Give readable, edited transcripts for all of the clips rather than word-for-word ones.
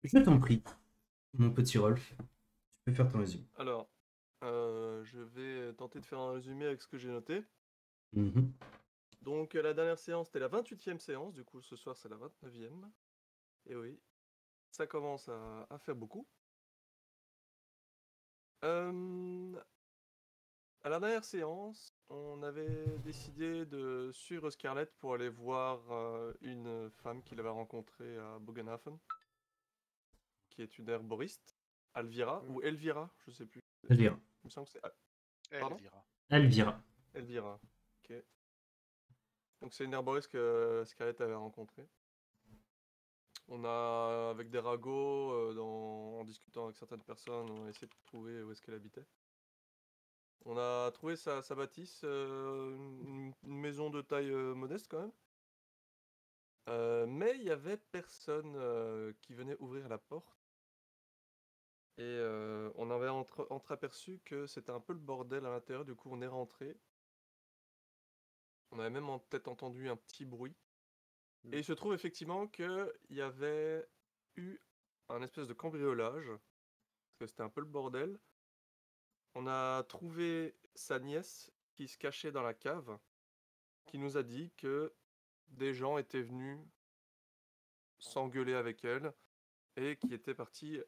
Je t'en prie, mon petit Rolf. Tu peux faire ton résumé. Alors, je vais tenter de faire un résumé avec ce que j'ai noté. Mhm. Donc, la dernière séance, c'était la 28e séance. Du coup, ce soir, c'est la 29e. Et oui, ça commence à faire beaucoup. À la dernière séance, on avait décidé de suivre Scarlett pour aller voir une femme qu'il avait rencontrée à Bogenhafen, qui est une herboriste, Alvira, ou Elvira, je sais plus. Elvira. Il me semble que c'est... Pardon? Elvira. Elvira. Elvira, ok. Donc c'est une herboriste que Scarlett avait rencontrée. On a, avec des ragots, en discutant avec certaines personnes, on a essayé de trouver où est-ce qu'elle habitait. On a trouvé sa bâtisse, une maison de taille modeste quand même. Mais il y avait personne qui venait ouvrir la porte. Et on avait entreaperçu que c'était un peu le bordel à l'intérieur, du coup on est rentré. On avait même peut-être entendu un petit bruit. Et il se trouve effectivement qu'il y avait eu un espèce de cambriolage, parce que c'était un peu le bordel. On a trouvé sa nièce qui se cachait dans la cave, qui nous a dit que des gens étaient venus s'engueuler avec elle et qui étaient partis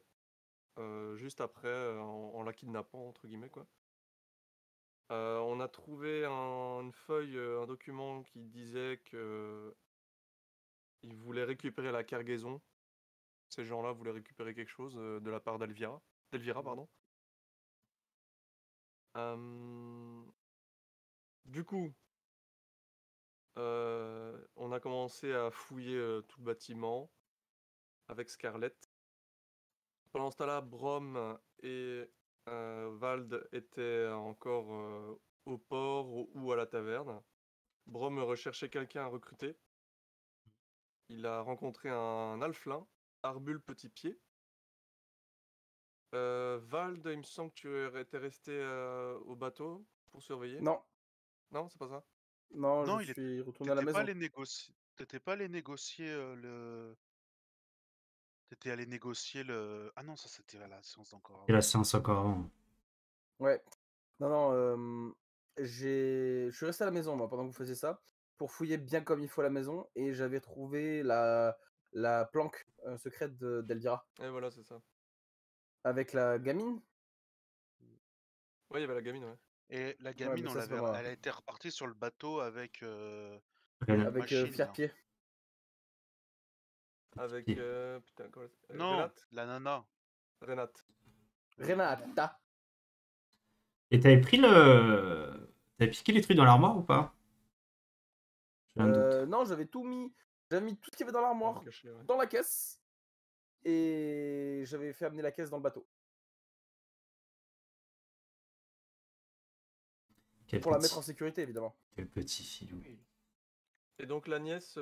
juste après en la kidnappant, entre guillemets, quoi. On a trouvé une feuille, un document qui disait que ils voulaient récupérer la cargaison. Ces gens-là voulaient récupérer quelque chose de la part d'Elvira. Pardon. Du coup, on a commencé à fouiller tout le bâtiment avec Scarlett. Pendant ce temps-là, Brom et Vald étaient encore au port ou à la taverne. Brom recherchait quelqu'un à recruter. Il a rencontré un alflin, Arbule Petit Pied. Vald, il me semble que tu étais resté au bateau pour surveiller. Non, Non, c'est pas ça. non, Non, je il est. suis retourné à la T'étais pas maison. allé négocier. T'étais pas allé négocier le. T'étais allé négocier le. Ah non, ça c'était à la séance d'encore Et avant. la séance encore avant. Ouais. Non, non, je suis resté à la maison, moi, pendant que vous faisiez ça, pour fouiller bien comme il faut la maison, et j'avais trouvé la planque secrète d'Elvira, Et voilà, c'est ça. avec la gamine. Oui, il y avait la gamine, ouais. Et la Ouais, gamine, mais ça, c'est pas moi. elle a été repartie sur le bateau avec Rien. une Avec machine. Là. Fier-Pied. Avec. Pied. Putain, comment Non, la nana. Renate. Renata. Et t'avais pris le. T'avais piqué les trucs dans l'armoire ou pas? J'ai un doute. Non, j'avais tout mis. J'avais mis tout ce qu'il y avait dans l'armoire, Caché, ouais. dans la caisse, et j'avais fait amener la caisse dans le bateau. Quel Pour la petit... mettre en sécurité, évidemment. Quel petit filou. Et donc la nièce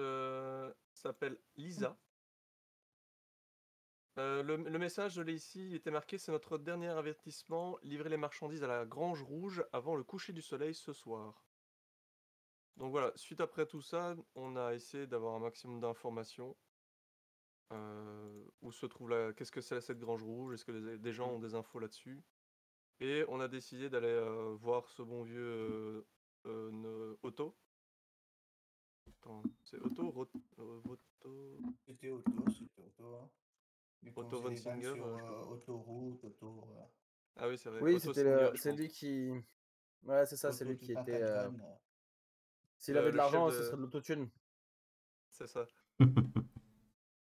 s'appelle Lisa. Le message, je l'ai ici, il était marqué: c'est notre dernier avertissement, livrez les marchandises à la Grange Rouge avant le coucher du soleil ce soir. Donc voilà, suite après tout ça, on a essayé d'avoir un maximum d'informations. Où se trouve qu'est-ce que c'est cette Grange Rouge? Est-ce que des gens ont des infos là-dessus? Et on a décidé d'aller voir ce bon vieux Otto. Attends, c'est Otto? C'était Otto, c'était Otto. Hein. Ils Otto font von des vannes Singer, sur je sais pas. autoroute, Ah oui, c'est vrai. Oui, Otto Singer, je c'est pense. lui qui. Ouais, c'est ça, c'est Otto lui qui tout un tas était. de vannes. S'il avait de Le chef l'argent, ce de... serait de l'autotune. C'est ça.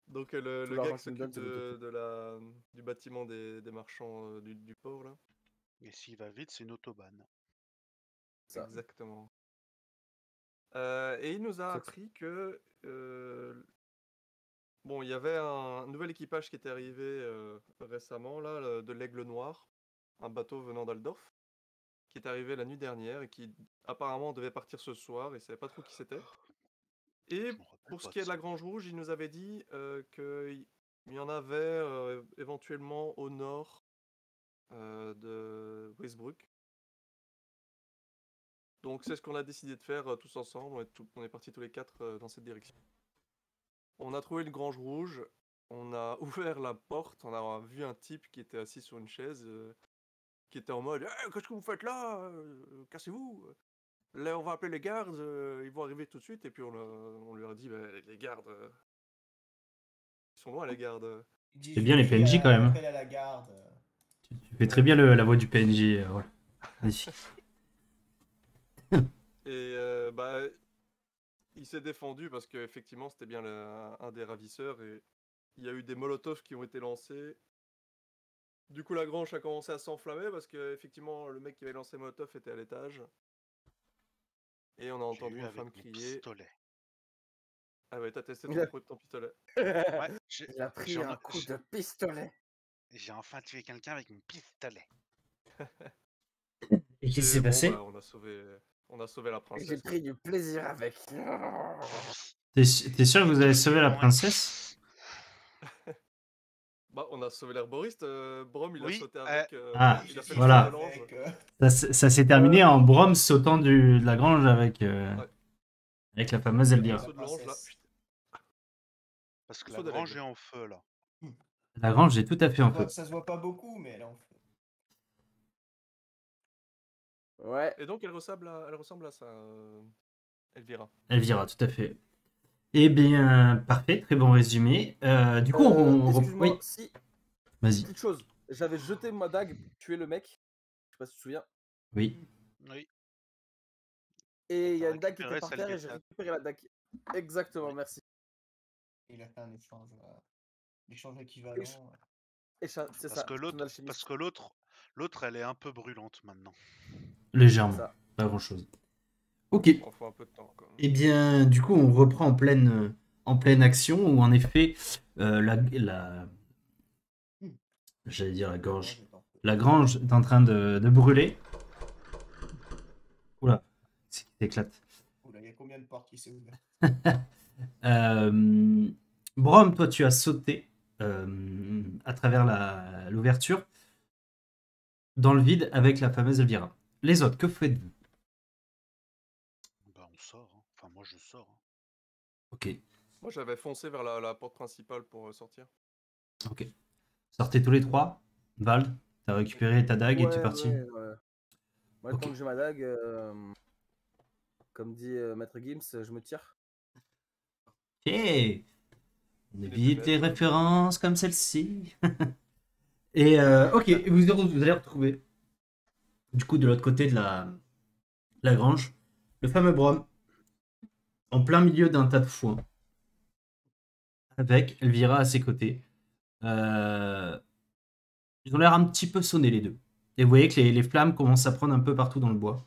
Donc Tout le gars l'argent qui qu'il me donne, s'occupe c'est de l'autotune. du bâtiment des marchands du port, là. Et s'il va vite, c'est une autobahn. Ça. Exactement. Et il nous a appris que... bon, il y avait un nouvel équipage qui était arrivé récemment, là, de l'Aigle Noir. Un bateau venant d'Aldorf, qui est arrivé la nuit dernière et qui apparemment devait partir ce soir, et ne savait pas trop qui c'était. Et Je me rappelle pour ce pas qui de est de la ça. Grange Rouge, il nous avait dit qu'il y en avait éventuellement au nord de Wisbruck. Donc c'est ce qu'on a décidé de faire tous ensemble. On est partis tous les 4 dans cette direction. On a trouvé une grange rouge. On a ouvert la porte. On a vu un type qui était assis sur une chaise, qui était en mode « Qu'est-ce que vous faites là? Cassez-vous! Là, on va appeler les gardes. Ils vont arriver tout de suite. » Et puis on lui a dit les gardes, ils sont loin, les gardes. Il dit, C'est bien les crie PNJ quand même, hein. appelle à la garde. Tu fais très bien la voix du PNJ. Voilà. Magnifique. Et il s'est défendu parce qu'effectivement c'était bien un des ravisseurs et il y a eu des molotovs qui ont été lancés. Du coup la grange a commencé à s'enflammer parce qu'effectivement le mec qui avait lancé molotov était à l'étage. Et on a J'ai entendu eu une avec femme mon crier. pistolet. Ah ouais, t'as testé Il a- ton pistolet. Ouais, Il a pris un coup de pistolet. j'ai enfin tué quelqu'un avec mon pistolet. Et qu'est-ce qui s'est Et bon, passé? bah, on a sauvé la J'ai princesse. pris du plaisir avec. T'es sûr que vous avez sauvé la princesse? Bah, on a sauvé l'herboriste. Brom, il a Oui, sauté avec. Ah, il a fait voilà. le mélange. Ça s'est terminé en Brom sautant de la grange avec, Ouais. avec la fameuse Elvira. Saut de l'ange, là. Parce que Saut la de grange l'aigle. est en feu là. La grange est tout à fait en feu. Ça se voit pas beaucoup, mais elle est en feu. Ouais. Et donc elle ressemble à ça, Elvira. Elvira, tout à fait. Eh bien, parfait, très bon résumé. Du coup, Excuse-moi, oui, si, vas-y. petite chose. J'avais jeté ma dague pour tuer le mec. Je sais pas si tu te souviens. Oui. Oui. Et il y a T'as une dague qui était récupéré par celle terre qui et j'ai était à- récupéré la dague. Exactement, Oui. merci. Il a fait un échange équivalent. Et c'est Parce ça. que ton l'autre, alchimiste. l'autre, elle est un peu brûlante maintenant. Légèrement, Ça. pas grand-chose. Ok. On faut un peu de temps quand même. Eh bien, du coup, on reprend en pleine action où, en effet, j'allais dire la gorge. La grange est en train de brûler. Oula, c'est qui s'éclate. Oula, il y a combien de portes qui s'est ouvert? Brom, toi, tu as sauté à travers l'ouverture dans le vide avec la fameuse Elvira. Les autres, que faites-vous? Bah on sort. Hein. Enfin moi je sors. Hein. Ok, Moi j'avais foncé vers la porte principale pour sortir. ok. Sortez tous les trois. Vald, t'as récupéré ta dague et tu es parti. Ouais. Moi, Ok. tant que j'ai ma dague, comme dit Maître Gims, je me tire. Ok. On évite les références comme celle-ci. Et ok, vous allez retrouver, du coup, de l'autre côté de la grange, le fameux Brom, en plein milieu d'un tas de foin, avec Elvira à ses côtés. Ils ont l'air un petit peu sonnés, les deux. Et vous voyez que les flammes commencent à prendre un peu partout dans le bois.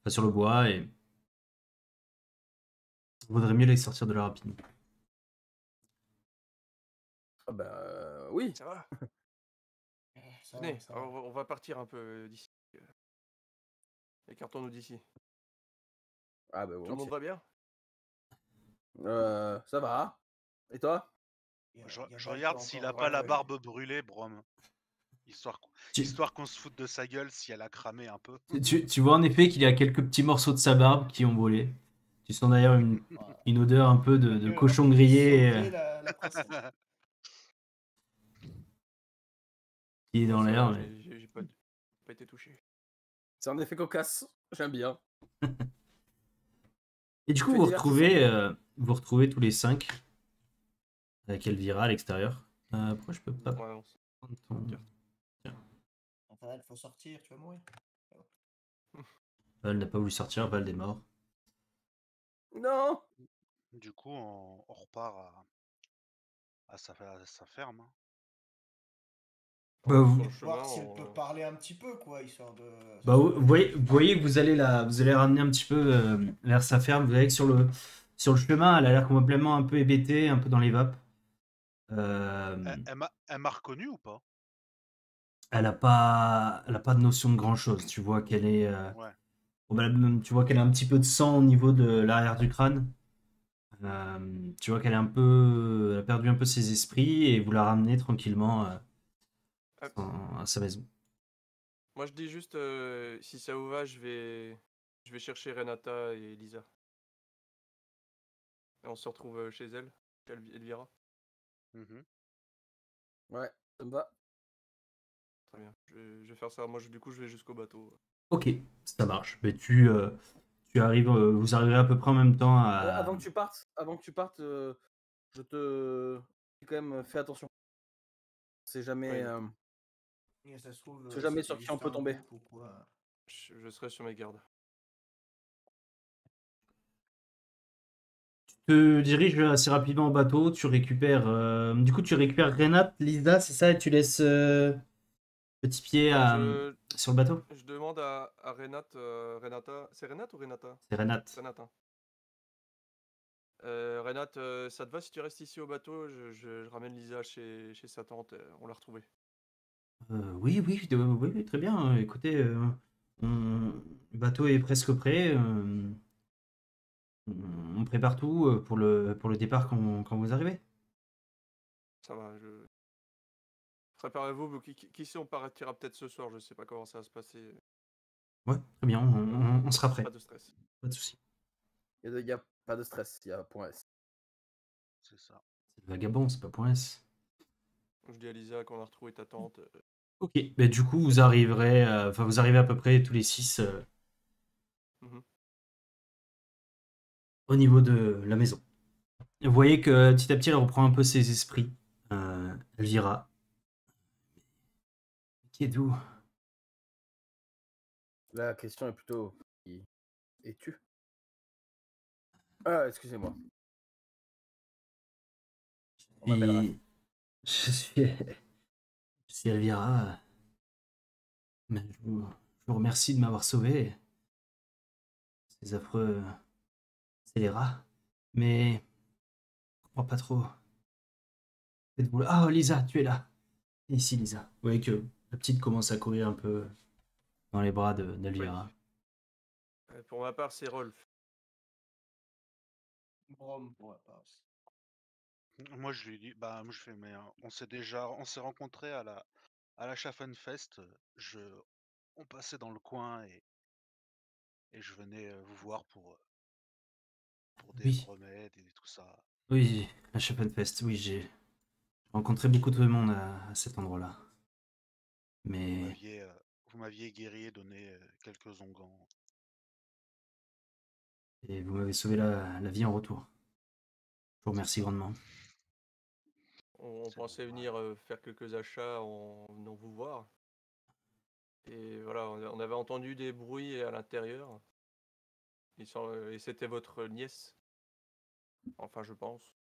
Enfin, sur le bois, et il vaudrait mieux les sortir de là rapidement. Ah bah oui. Ça va? Ça Venez, va, ça va. on va partir un peu d'ici. Écartons-nous d'ici. Ah bah Tout le monde va bien? Ça va. Et toi? Je Il y a je Val regarde qui est s'il encore a en pas la feu. barbe brûlée, Brom. Histoire qu'on se foute de sa gueule si elle a cramé un peu. Tu vois en effet qu'il y a quelques petits morceaux de sa barbe qui ont volé. Tu sens d'ailleurs une odeur un peu de cochon grillé Sauver la princesse. qui est dans Ça l'air. va, Mais... j'ai pas été touché. C'est un effet cocasse. J'aime bien. Et du coup, Fait vous retrouvez tous les 5 avec Elvira à l'extérieur. Pourquoi je peux pas Ouais, prendre ton... Enfin, il faut sortir, tu vas mourir. Val n'a pas voulu sortir, Val est mort. Non. Du coup, on repart à sa ferme. Hein. Bah, vous- Sur le chemin, Voir si elle peut parler un petit peu, quoi, histoire de... Bah, vous voyez que vous allez ramener un petit peu vers sa ferme. Vous voyez que sur le chemin, elle a l'air complètement un peu hébétée, un peu dans les vapes. Elle m'a reconnu ou pas? Elle a pas de notion de grand chose. Tu vois qu'elle est, Ouais. tu vois qu'elle a un petit peu de sang au niveau de l'arrière du crâne. Tu vois qu'elle est elle a perdu un peu ses esprits et vous la ramenez tranquillement à sa maison. moi je dis juste, si ça vous va, je vais Je vais chercher Renata et Lisa. Et on se retrouve chez elle, chez Elvira. Mhm. Ouais, ça me va. Très bien. Je vais faire ça. Moi, du coup, je vais jusqu'au bateau. Ok, ça marche. Mais tu arrives, vous arriverez à peu près en même temps à. Avant que tu partes, je te dis quand même, fais attention. C'est jamais, Oui. Et ça se trouve, c'est jamais c'était sur qui on juste peut un tomber. groupe ou quoi. Je serai sur mes gardes. Tu te diriges assez rapidement au bateau, tu récupères. Du coup, tu récupères Renate, Lisa, c'est ça, et tu laisses petit pied sur le bateau. Je demande à Renata. C'est Renate ou Renata? C'est Renate. Renate. Hein. Renate, ça te va si tu restes ici au bateau? Je ramène Lisa chez sa tante. On l'a retrouvée. Oui, oui, très bien. Écoutez, le bateau est presque prêt. On prépare tout pour le départ quand vous arrivez. Ça va. Préparez-vous. Qui sait, on partira peut-être ce soir. Je sais pas comment ça va se passer. Ouais, très bien, on sera prêt. Pas de stress. Pas de souci. Il y a pas de stress, il y a point S. C'est ça. C'est le vagabond, c'est pas point S. Je dis à Lisa qu'on a retrouvé ta tante. Ok, mais du coup, vous arriverez, vous arrivez à peu près tous les 6 Mhm. au niveau de la maison. Vous voyez que petit à petit, elle reprend un peu ses esprits. Elvira. Qui êtes-vous? La question est plutôt qui es-tu? Ah, excusez-moi. On m'appelle Raph. Je suis Elvira. Mais je vous remercie de m'avoir sauvé. Ces affreux scélérats. Mais je comprends pas trop. Faites-vous là. Ah, Lisa, tu es là. Et ici, Lisa. Vous voyez que la petite commence à courir un peu dans les bras d'Elvira. Pour ma part, c'est Rolf. Brom pour la passe. Moi, je lui dis, bah, moi, je fais, mais on s'est rencontrés à la Schaffenfest. On passait dans le coin et je venais vous voir pour des Oui, remèdes et tout ça. oui, à Schoppenfest, oui, j'ai rencontré beaucoup de monde à cet endroit-là. Vous Mais m'aviez guéri et donné quelques onguents. et vous m'avez sauvé la vie en retour. Je vous remercie grandement. On C'est pensait normal. venir faire quelques achats en venant vous voir. Et voilà, on avait entendu des bruits à l'intérieur. Et c'était votre nièce. Enfin, je pense.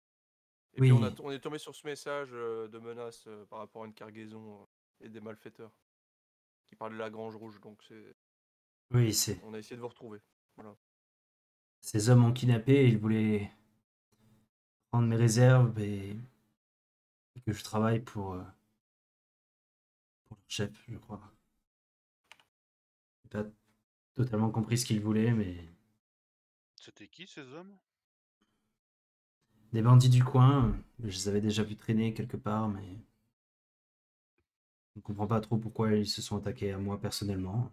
Et puis Oui, on est tombé sur ce message de menace par rapport à une cargaison et des malfaiteurs qui parlent de la Grange Rouge. Donc oui, on a essayé de vous retrouver. Voilà. ces hommes ont kidnappé, ils voulaient prendre mes réserves et que je travaille pour leur chef, je crois. J'ai pas totalement compris ce qu'ils voulaient, mais C'était qui ces hommes? des bandits du coin, je les avais déjà vus traîner quelque part, mais je ne comprends pas trop pourquoi ils se sont attaqués à moi personnellement.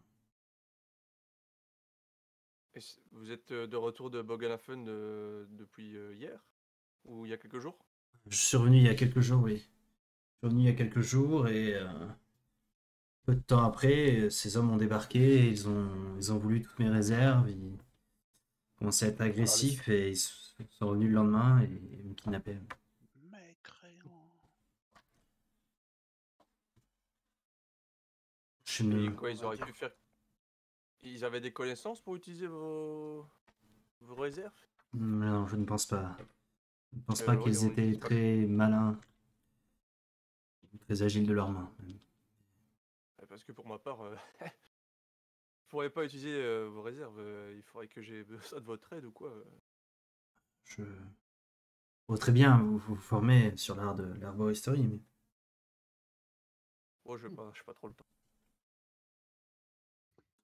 Vous êtes de retour de Bogenhafen depuis hier? Ou il y a quelques jours? Je suis revenu il y a quelques jours, oui. Je suis revenu il y a quelques jours et peu de temps après, ces hommes ont débarqué, ils ont voulu toutes mes réserves, ils commençaient à être agressifs et ils sont revenus le lendemain et me kidnappaient. Mécréants. Je ne... Et quoi, ils auraient pu faire. Ils avaient des connaissances pour utiliser vos réserves? Non, je ne pense pas. Je ne pense pas Oui, qu'ils étaient c'est pas- très malins, très agiles de leurs mains. Parce que pour ma part, je pourrais pas utiliser vos réserves. Il faudrait que j'ai besoin de votre aide ou quoi. Je vois très bien vous vous formez sur l'art de l'arboristerie, mais Moi, je n'ai pas trop le temps.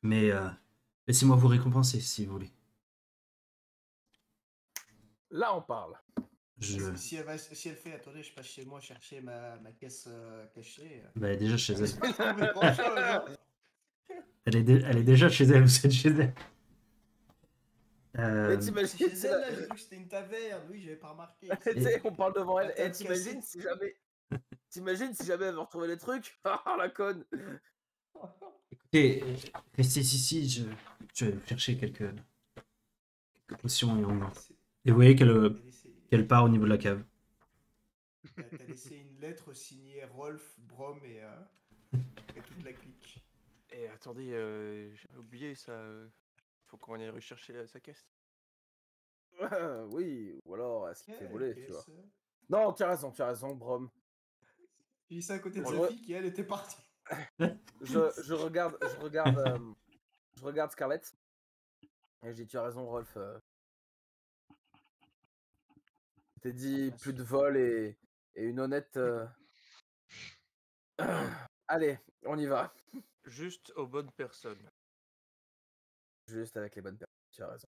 mais laissez-moi vous récompenser si vous voulez. Là, on parle. Si elle fait, attendez, je passe chez moi chercher ma caisse cachée. Bah, elle est déjà chez elle. Trouver grand chose, hein. Elle est déjà chez elle, vous êtes chez elle. Euh, Et t'imagines, Chez elle, là, j'ai cru que c'était une taverne. Oui, j'avais pas remarqué. tu sais, on parle devant elle. La Et table t'imagines cassée. si jamais. T'imagines si jamais elle veut retrouver les trucs? Ah la conne! Écoutez, restez ici, je vais chercher quelques potions et vous voyez qu'elle part au niveau de la cave. T'as laissé une lettre signée Rolf, Brom et toute la clique. Et attendez, j'avais oublié ça. Faut qu'on aille rechercher sa caisse. Oui, ou alors est-ce qu'il fait Eh, voler, tu vois. caisse. Non, tu as raison, Brom. J'ai dit ça à côté de Je Sophie qui, elle, était partie. Je regarde Scarlett. Et je dis, tu as raison, Rolf. Je t'ai dit plus de vol et une honnête. Allez, on y va. Juste aux bonnes personnes. Juste avec les bonnes personnes. Tu as raison.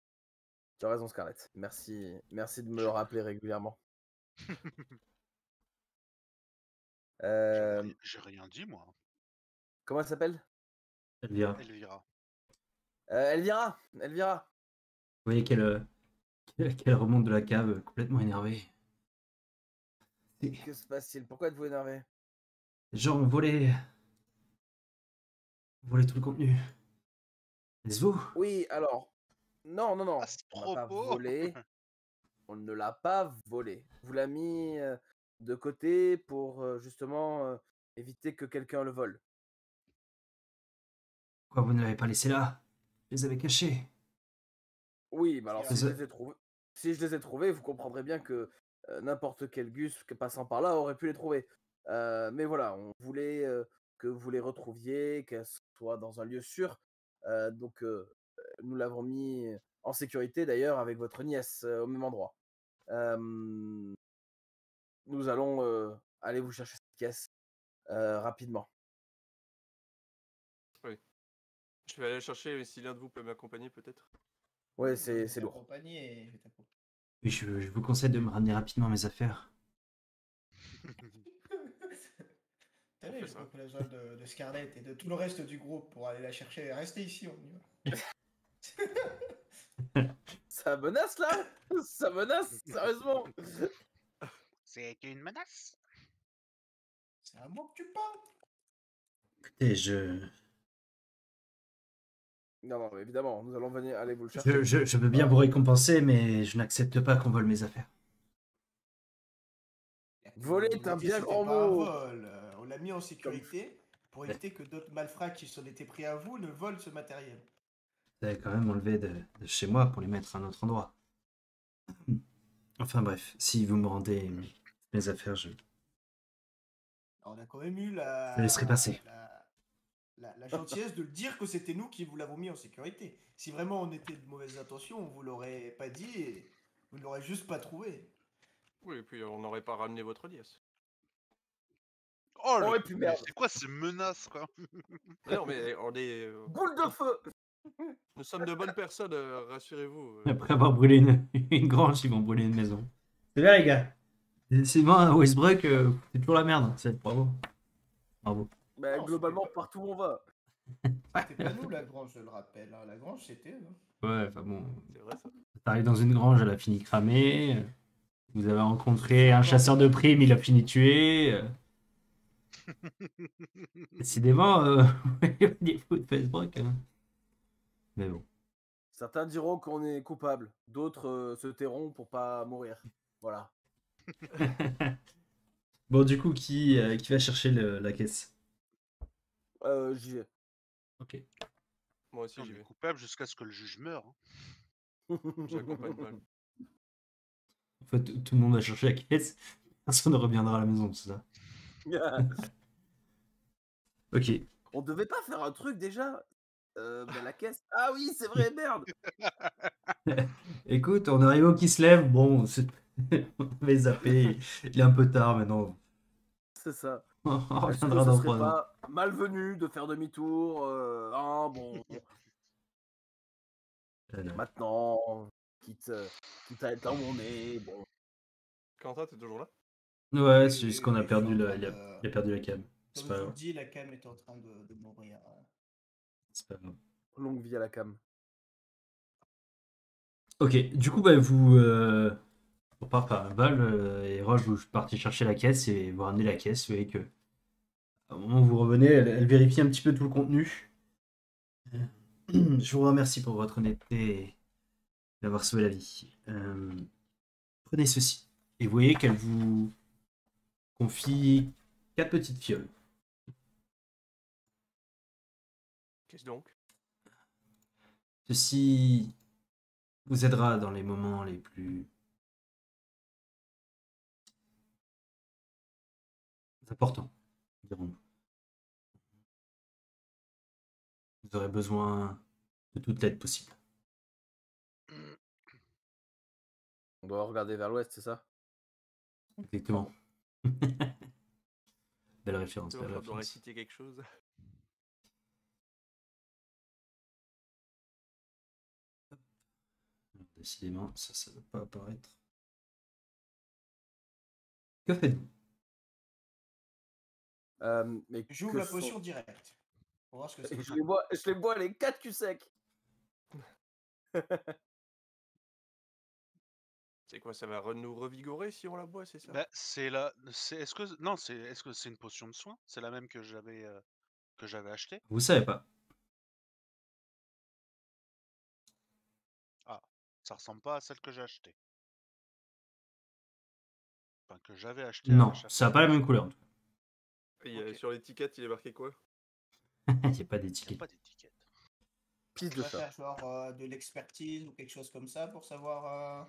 Tu as raison, Scarlett. Merci de me le rappeler régulièrement. J'ai rien dit, moi. Comment elle s'appelle? Elvira. Elvira. Elvira. Elvira. Vous voyez qu'elle remonte de la cave complètement énervée. Que se passe-t-il? Pourquoi êtes-vous énervé? Les gens ont volé tout le contenu. Est-ce vous? Oui, alors. Non. À ce On n'a pas propos, volé. On ne l'a pas volé. Vous l'a mis de côté pour justement éviter que quelqu'un le vole. Pourquoi vous ne l'avez pas laissé là? Je les avais cachés. Oui, mais alors C'est si je ça. les ai trouvés, vous comprendrez bien que n'importe quel gus passant par là aurait pu les trouver. Mais voilà, on voulait que vous les retrouviez, qu'elles soient dans un lieu sûr. Donc nous l'avons mis en sécurité d'ailleurs avec votre nièce au même endroit. Nous allons aller vous chercher cette caisse rapidement. Je vais aller chercher si l'un de vous peut m'accompagner peut-être. Ouais, c'est lourd. Accompagné. Oui, je vous conseille de me ramener rapidement mes affaires. Allez, fait j'ai ça. pas pris la zone de Scarlett et de tout le reste du groupe pour aller la chercher. Restez ici, on y va. Ça menace là? Ça menace, sérieusement? c'est une menace. C'est à moi que tu parles. Et Non, mais évidemment, nous allons venir aller vous le chercher. je veux bien vous récompenser, mais je n'accepte pas qu'on vole mes affaires. Voler est un L'idée, bien c'était grand pas un mot. vol. On l'a mis en sécurité pour éviter que d'autres malfrats qui s'en étaient pris à vous ne volent ce matériel. Vous avez quand même enlevé de chez moi pour les mettre à un autre endroit. Enfin bref, si vous me rendez mes affaires, je Alors, on a quand même eu le laisserai passer. la gentillesse de le dire que c'était nous qui vous l'avons mis en sécurité. Si vraiment on était de mauvaises intentions, on vous l'aurait pas dit et vous ne l'aurez juste pas trouvé. Oui, et puis on n'aurait pas ramené votre nièce. Oh, Oh, et puis mais merde. c'est quoi ces menaces, quoi? Non, mais on est. Boule de feu. Nous sommes de bonnes personnes, rassurez-vous. Après avoir brûlé une grange, ils vont brûler une maison. C'est bien les gars. Décidément, à Westbrook, c'est toujours la merde. Bravo. Bravo. Bah, Non, globalement, c'était pas- partout où on va. C'était pas nous la grange, je le rappelle. Hein. La grange, c'était eux. Hein. Ouais, enfin bon. C'est vrai ça. T'arrives dans une grange, elle a fini cramée. Vous avez rencontré un chasseur de primes, il a fini tué. Décidément, il faut de Facebook. Hein. Mais bon. Certains diront qu'on est coupable, d'autres se tairont pour pas mourir. Voilà. Bon, du coup, qui va chercher la caisse? J'y vais. Ok. Moi aussi On j'y est vais. coupable jusqu'à ce que le juge meure. Hein. J'accompagne mal. En fait, tout le monde va chercher la caisse. Personne ne reviendra à la maison, c'est ça. Ok. On devait pas faire un truc déjà bah, la caisse. Ah oui, c'est vrai, merde. Écoute, on arrive au qui se lève. Bon, on avait zappé. Il est un peu tard maintenant. C'est ça. On Est-ce que reviendra ce dans serait 3 ans. pas malvenu de faire demi-tour hein, bon. Maintenant, quitte à être là où on est, bon. Quentin, t'es toujours là? Ouais, Oui, c'est juste oui, qu'on a oui, perdu je suis en train il de- a perdu la cam. C'est Comme pas je vous grave. le dis, la cam est en train de mourir. C'est pas grave. Longue vie à la cam. Ok, du coup, bah, vous. On part par un bal et Roche, vous partez chercher la caisse et vous ramenez la caisse. Vous voyez que, à un moment où vous revenez, elle vérifie un petit peu tout le contenu. Je vous remercie pour votre honnêteté et d'avoir sauvé la vie. Prenez ceci. Et vous voyez qu'elle vous confie 4 petites fioles. Qu'est-ce donc? Ceci vous aidera dans les moments les plus importants, dirons-nous. Vous aurez besoin de toute l'aide possible. On doit regarder vers l'ouest, c'est ça? Exactement. Belle référence, belle On doit référence. réciter quelque chose. Décidément, ça ne va pas apparaître. Que faites-vous? Mais J'ouvre que la sont- potion directe. Pour voir ce que c'est. Et je les bois les 4 cul secs. C'est quoi, ça va nous revigorer si on la boit, c'est ça? Bah, c'est la. Est-ce que. Non, est-ce que c'est une potion de soin? C'est la même que j'avais achetée? Vous savez pas. Ah, ça ressemble pas à celle que j'ai achetée. Enfin, que j'avais achetée à Non, l'achat. ça n'a pas la même couleur. En tout Et, Ok. sur l'étiquette, il est marqué quoi? cas. Il n'y a pas Il n'y a d'étiquette. pas d'étiquette. Pisse Tu de vas chat. faire genre de l'expertise ou quelque chose comme ça pour savoir.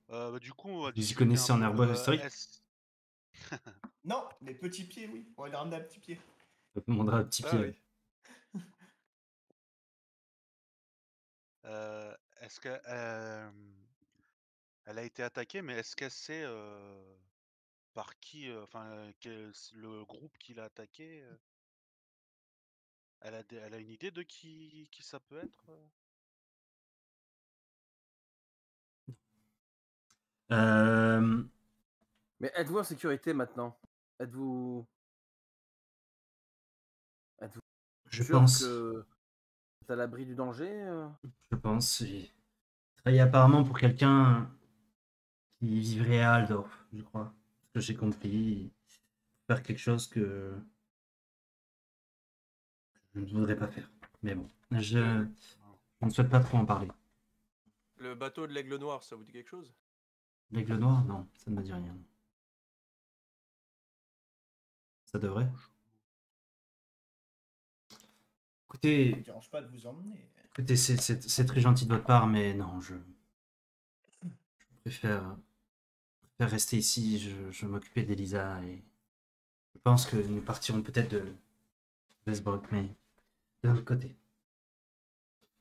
Bah, du coup, on va Vous y discuter un connaissez en peu. herboristerie? Non, mais petit pied, oui. On va lui ramener un petit pied. Ça vous demandera un petit Ah pied. oui. Est-ce que elle a été attaquée, mais est-ce qu'elle sait par qui, le groupe qui l'a attaquée, elle a une idée de qui ça peut être? Euh, Mais êtes-vous en sécurité maintenant? Êtes-vous je sûr pense. que vous êtes à l'abri du danger? Je pense. J'ai travaillé apparemment pour quelqu'un qui vivrait à Aldorf, je crois. Ce que j'ai compris. Faire quelque chose que je ne voudrais pas faire. Mais bon, je ne souhaite pas trop en parler. Le bateau de l'Aigle Noir, ça vous dit quelque chose? L'aigle noir? Non, ça ne me dit rien. Ça devrait. Ça Écoutez, ne dérange pas de vous emmener. écoutez, c'est très gentil de votre part, mais non, je préfère rester ici. Je m'occuper d'Elisa et je pense que nous partirons peut-être de Westbrook, mais de l'autre côté.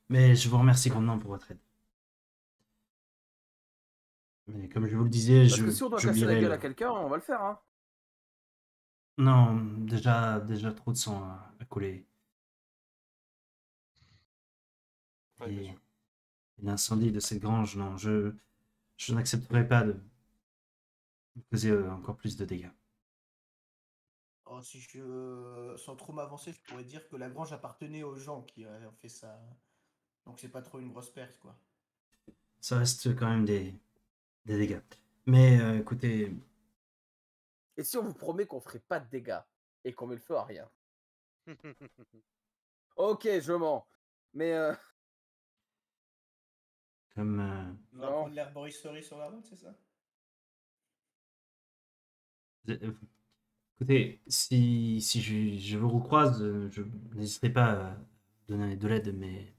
Mais je vous remercie grandement pour votre aide. Mais comme je vous le disais, Parce que si on doit casser la j'oublierai gueule à quelqu'un, on va le faire, hein. Non, déjà trop de sang à couler. Ouais, bien Et sûr. l'incendie de cette grange, non, je n'accepterai pas de causer encore plus de dégâts. Oh, si je, sans trop m'avancer, je pourrais dire que la grange appartenait aux gens qui ont fait ça. Donc c'est pas trop une grosse perte, quoi. Ça reste quand même des dégâts. Mais écoutez, Et si on vous promet qu'on ferait pas de dégâts et qu'on met le feu à rien? Ok, je mens. Mais comme On va Non. prendre l'herboristerie sur la route, c'est ça? écoutez, si je vous recroise, je n'hésiterai pas à donner de l'aide, mais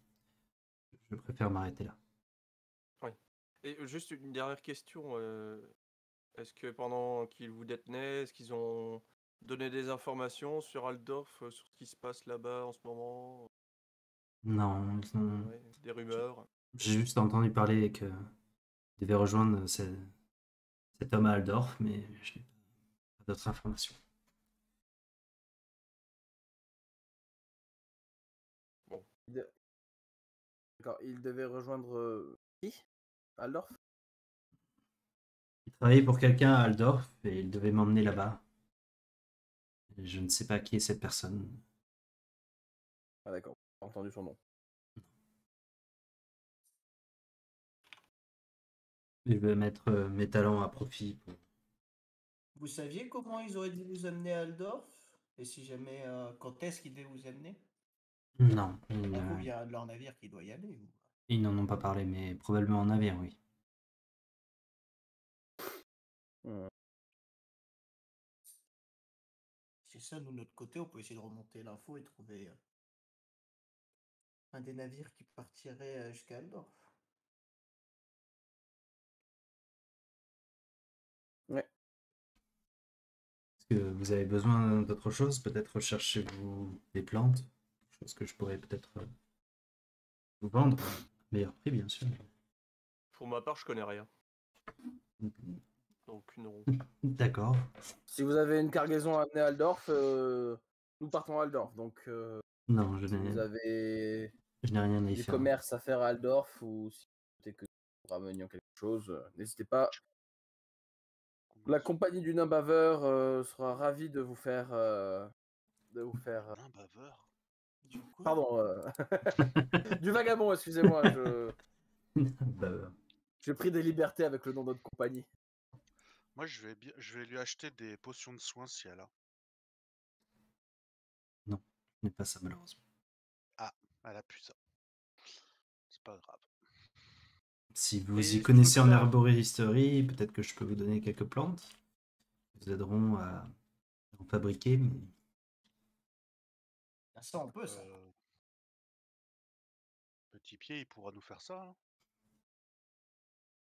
je préfère m'arrêter là. Et juste une dernière question. Est-ce que pendant qu'ils vous détenaient, est-ce qu'ils ont donné des informations sur Aldorf, sur ce qui se passe là-bas en ce moment? Non, Ouais, des rumeurs? j'ai juste entendu parler que devait rejoindre cet homme à Aldorf, mais je n'ai pas d'autres informations. Bon, D'accord, il devait rejoindre qui? Aldorf? Il travaillait pour quelqu'un à Aldorf et il devait m'emmener là-bas. Et je ne sais pas qui est cette personne. Ah d'accord, j'ai entendu son nom. Je vais mettre mes talents à profit. Vous saviez comment ils auraient dû vous amener à Aldorf? Et si jamais, quand est-ce qu'ils devaient vous amener? Non, Ah, vous, il y a leur navire qui doit y aller. Vous. ils n'en ont pas parlé, mais probablement en navire, oui. C'est ça, nous, de notre côté, on peut essayer de remonter l'info et trouver un des navires qui partirait jusqu'à Aldorf. Ouais. Est-ce que vous avez besoin d'autre chose? Peut-être recherchez-vous des plantes? Chose que je pourrais peut-être vous vendre à meilleur prix, bien sûr. Pour ma part, je connais rien. Donc, non. D'accord. Si vous avez une cargaison à amener à Aldorf, nous partons à Aldorf. Donc, Non, si vous avez je n'ai rien à y du faire. commerce à faire à Aldorf ou si vous souhaitez que nous ramenions quelque chose, n'hésitez pas. La compagnie du nain baveur sera ravie de vous faire. Un baveur. Du coup, Pardon. Du vagabond, excusez-moi. Bah, J'ai pris des libertés avec le nom de notre compagnie. Moi, je vais lui acheter des potions de soins si elle a. non, ce n'est pas ça, malheureusement. Ah, elle a plus ça. C'est pas grave. Si vous Et y connaissez en Structure. herboristerie, peut-être que je peux vous donner quelques plantes. Qui vous aideront à en fabriquer. Mais... ça, on peut, ça. Petit pied, il pourra nous faire ça. Hein.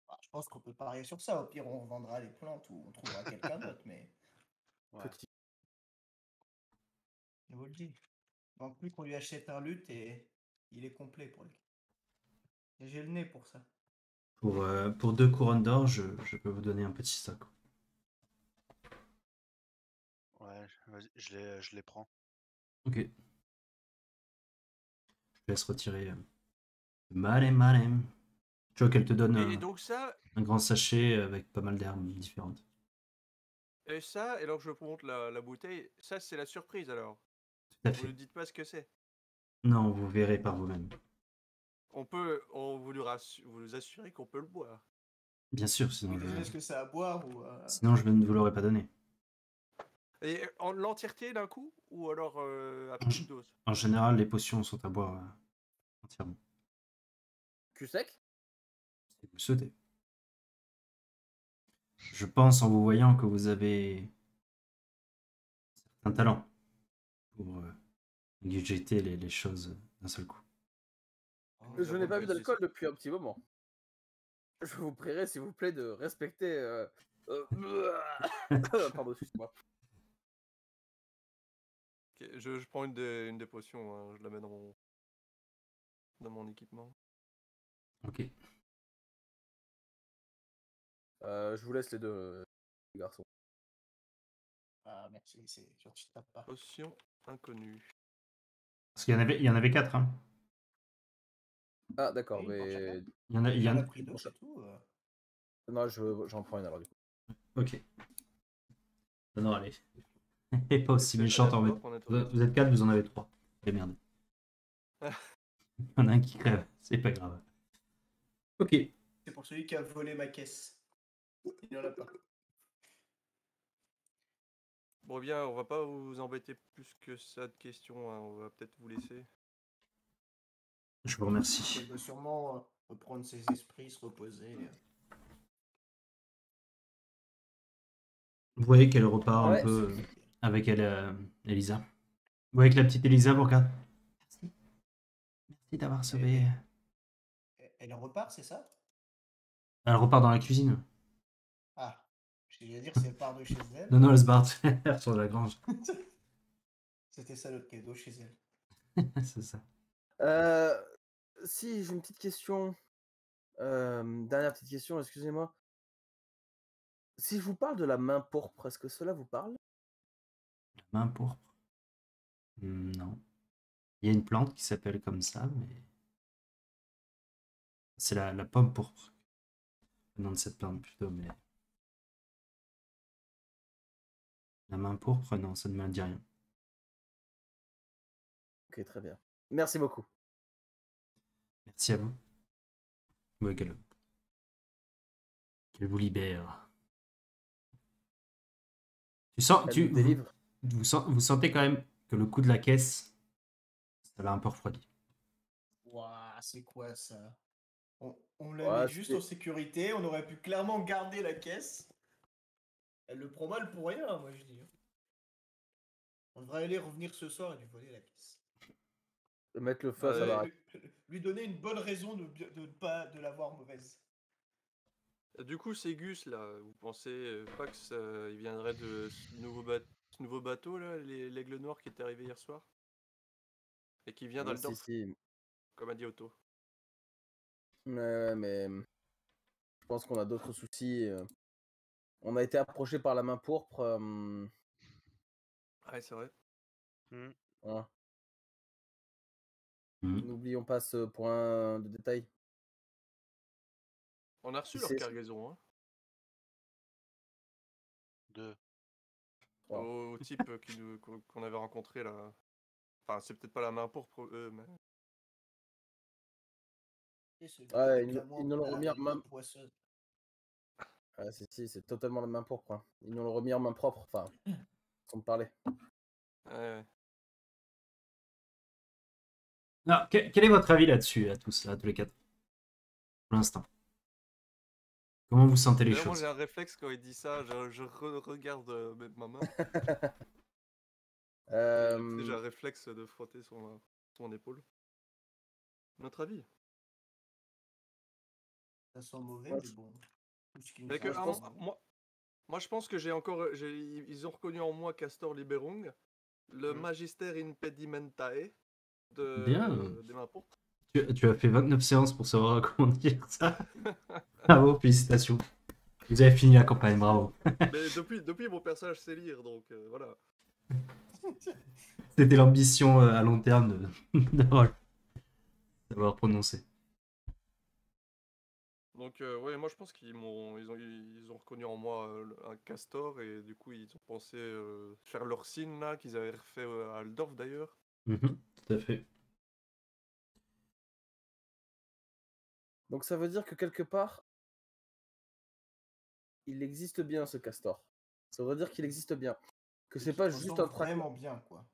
Ah, je pense qu'on peut parier sur ça. Au pire, on vendra les plantes ou on trouvera quelqu'un d'autre, mais Ouais. Petit. je vous le dis. Donc, plus qu'on lui achète un luth et il est complet pour lui. Et j'ai le nez pour ça. Pour 2 couronnes d'or, je peux vous donner un petit stock. Ouais, vas-y, je les prends. Ok. Je laisse retirer. Malem. Je vois qu'elle te donne Et donc ça, un grand sachet avec pas mal d'herbes différentes. et ça, et alors je vous montre la bouteille, ça c'est la surprise alors. Tout à Vous ne fait. dites pas ce que c'est. Non, vous verrez par vous-même. On vous assurer qu'on peut le boire. Bien sûr, sinon Mais est-ce que c'est à boire ou sinon je ne vous l'aurais pas donné. Et en l'entièreté d'un coup ou alors à petite dose? En général, les potions sont à boire entièrement, Cul sec? si vous le souhaitez. Je pense en vous voyant que vous avez un talent pour jeter les choses d'un seul coup. Nous Je avons n'ai pas de bu la d'alcool depuis un petit moment. Je vous prierai, s'il vous plaît, de respecter. Pardon, excusez-moi. Ok, je prends une des potions, hein, je la mets dans mon équipement. Ok. Je vous laisse les deux, garçons. Ah, merci, c'est gentil de ta part. Potion inconnue. Parce qu'il y en avait 4. Hein. Ah, d'accord, Oui, pour chacun. mais. Il y en On a... a pris deux, c'est tout. Non, j'en prends une alors du coup. Ok. Non, allez. Et pas aussi Est-ce que méchante t'as en la fait. toi, pour nettoyer Vous êtes 4, vous en avez 3. Et merde. Il y en a un qui crève, c'est pas grave. Ok. C'est pour celui qui a volé ma caisse. Il n'y en a pas. Bon bien, on va pas vous embêter plus que ça de questions, hein, on va peut-être vous laisser. Je vous remercie. Il doit sûrement reprendre ses esprits, se reposer. Vous voyez qu'elle repart un Ouais. peu avec elle, Elisa. Vous voyez que la petite Elisa vous regarde. Merci. Merci d'avoir sauvé. Elle repart, c'est ça? Elle repart dans la cuisine. Ah, je vais dire si elle part de chez elle. Non, elle se barre sur la grange. C'était ça notre cadeau chez elle. C'est ça. Si, j'ai une petite question. Dernière petite question, excusez-moi. Si je vous parle de la main pourpre, est-ce que cela vous parle? La main pourpre. Non. Il y a une plante qui s'appelle comme ça, mais. C'est la pomme pourpre. Le nom de cette plante plutôt, mais. La main pourpre, non, ça ne me dit rien. Ok, très bien. Merci beaucoup. Merci à vous. Ouais, quel- qu'elle vous libère. Tu sens, Elle tu, nous délivre. vous sentez quand même que le coup de la caisse, ça l'a un peu refroidi. Ouah, c'est quoi ça? On la Ouais, met juste en c'était- sécurité, on aurait pu clairement garder la caisse. Elle le prend mal pour rien, moi je dis. On devrait aller revenir ce soir et lui voler la caisse. mettre le feu à Bah, sa Lui, baraque. lui donner une bonne raison de ne pas de l'avoir mauvaise. Du coup, c'est Gus là. Vous pensez pas que il viendrait de ce nouveau bateau là, l'Aigle Noir qui est arrivé hier soir? Et qui vient Si, d'Aldorf, si. comme a dit Otto. Mais je pense qu'on a d'autres soucis. On a été approché par la main pourpre. Ouais, c'est vrai. Voilà. Mhm. N'oublions pas ce point de détail. On a reçu Qui leur sait, cargaison, hein. De... Wow. Au type qu'on avait rencontré là. Enfin, c'est peut-être pas la main pourpre eux, mais. Et celui Ouais, avec la ils nous l'ont remis en main. poisseuse. Ah, si, c'est totalement la main propre. Hein. Ils nous l'ont remis en main propre. Enfin, sans me parler. Ouais. Alors, quel est votre avis là-dessus, à tous les quatre, pour l'instant? Comment vous sentez les D'ailleurs, moi choses? j'ai un réflexe quand il dit ça, je regarde ma main. Et, tu sais, j'ai un réflexe de frotter son épaule. Notre avis. Ça sent mauvais, Ouais, mais bon. Tout ce qui nous Mais que, je arrive, pense- moi, je pense que ils ont reconnu en moi Castor Liberung, le Magister Impedimentae Bien. des mains pourpres. Tu as fait 29 séances pour savoir comment dire ça. Bravo, félicitations. Vous avez fini la campagne, bravo. Mais depuis mon personnage sait lire, donc voilà. C'était l'ambition à long terme de savoir prononcer. Donc ouais, moi je pense ils ont reconnu en moi un castor et du coup ils ont pensé faire leur signe là qu'ils avaient refait à Aldorf d'ailleurs. Mhm, tout à fait. Donc ça veut dire que quelque part, il existe bien ce castor. Ça veut dire qu'il existe bien. Que et c'est qui pas te juste ressemble un traquenard. vraiment bien, quoi.